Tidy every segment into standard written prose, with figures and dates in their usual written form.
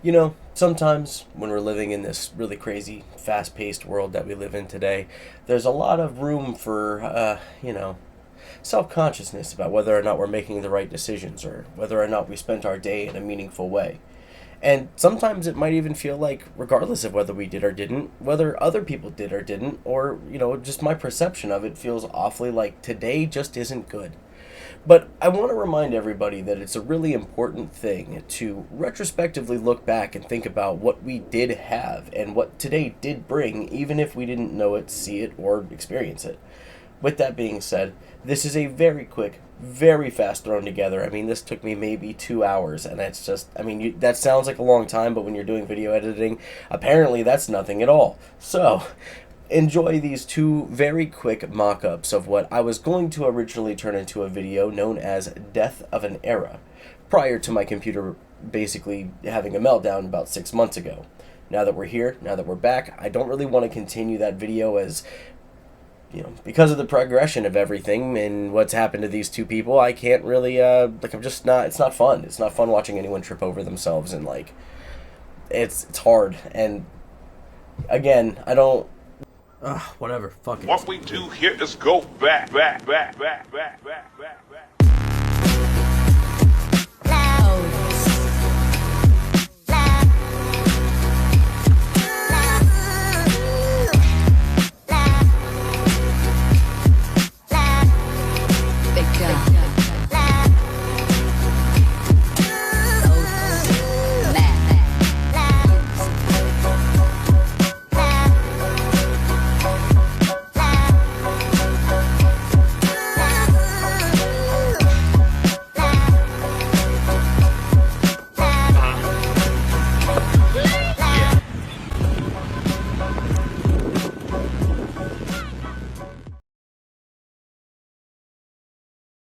You know, sometimes when we're living in this really crazy, fast paced world that we live in today, there's a lot of room for, self consciousness about whether or not we're making the right decisions or whether or not we spent our day in a meaningful way. And sometimes it might even feel like, regardless of whether we did or didn't, whether other people did or didn't, or, just my perception of it feels awfully like today just isn't good. But I want to remind everybody that it's a really important thing to retrospectively look back and think about what we did have and what today did bring, even if we didn't know it, see it, or experience it. With that being said, this is a very quick, very fast thrown together. I mean, this took me maybe 2 hours, and it's just, that sounds like a long time, but when you're doing video editing, apparently that's nothing at all. So, enjoy these two very quick mock-ups of what I was going to originally turn into a video known as Death of an Era, prior to my computer basically having a meltdown about 6 months ago. Now that we're here, now that we're back, I don't really want to continue that video as, because of the progression of everything and what's happened to these two people, I can't really, I'm just not, it's not fun. It's not fun watching anyone trip over themselves, and, it's hard. And, again, I don't, whatever, fuck it. What we do here is go back, back, back, back, back, back, back, back.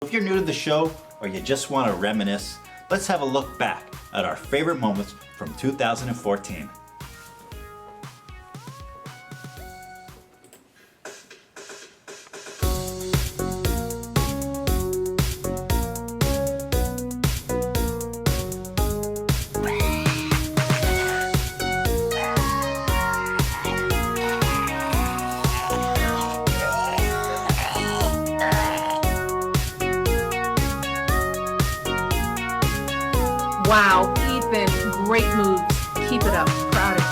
If you're new to the show or you just want to reminisce, let's have a look back at our favorite moments from 2014. Wow, Ethan, great moves. Keep it up. Proud of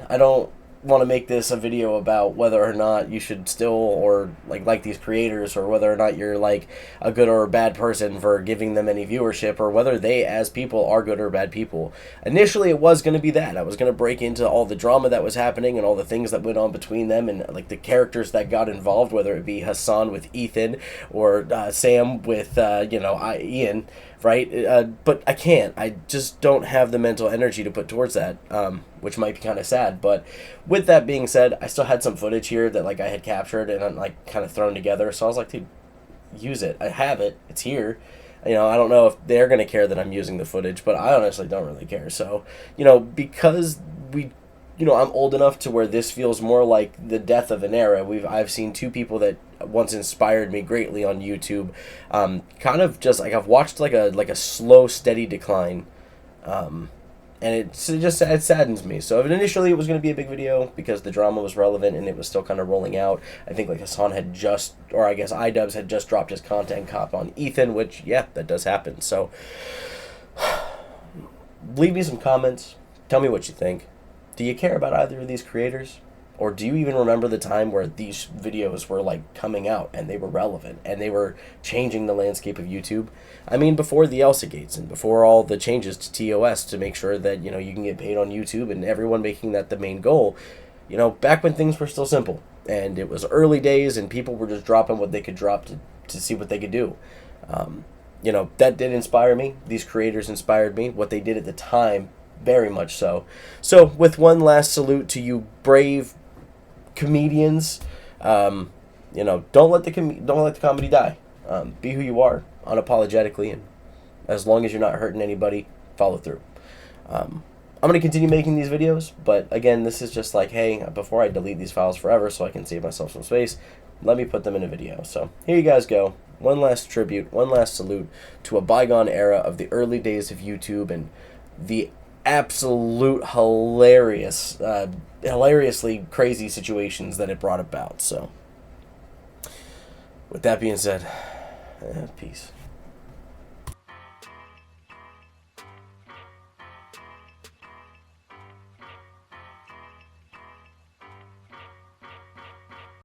you. I don't want to make this a video about whether or not you should still or like these creators, or whether or not you're like a good or a bad person for giving them any viewership, or whether they as people are good or bad people. Initially it was going to be that I was going to break into all the drama that was happening and all the things that went on between them, and like the characters that got involved, whether it be Hassan with Ethan or Sam with Ian, right? But I can't. I just don't have the mental energy to put towards that, which might be kind of sad. But with that being said, I still had some footage here that I had captured and I'm kind of thrown together. So I was like, dude, use it. I have it. It's here. I don't know if they're going to care that I'm using the footage, but I honestly don't really care. So, because I'm old enough to where this feels more like the death of an era. I've seen two people that once inspired me greatly on YouTube, kind of just I've watched a slow, steady decline, and it saddens me. So initially it was going to be a big video because the drama was relevant and it was still kind of rolling out. I think Hassan had just, or I guess iDubbbz had just dropped his content cop on Ethan, which that does happen. So leave me some comments. Tell me what you think. Do you care about either of these creators? Or do you even remember the time where these videos were coming out and they were relevant and they were changing the landscape of YouTube? I mean, before the Elsa Gates and before all the changes to TOS to make sure that, you can get paid on YouTube and everyone making that the main goal, back when things were still simple and it was early days and people were just dropping what they could drop to see what they could do. That did inspire me. These creators inspired me. What they did at the time, very much so. So, with one last salute to you brave comedians, don't let the comedy die. Be who you are, unapologetically, and as long as you're not hurting anybody, follow through. I'm going to continue making these videos, but again, this is just hey, before I delete these files forever so I can save myself some space, let me put them in a video. So, here you guys go. one last tribute, one last salute to a bygone era of the early days of YouTube and the absolute hilariously crazy situations that it brought about. So, with that being said, peace.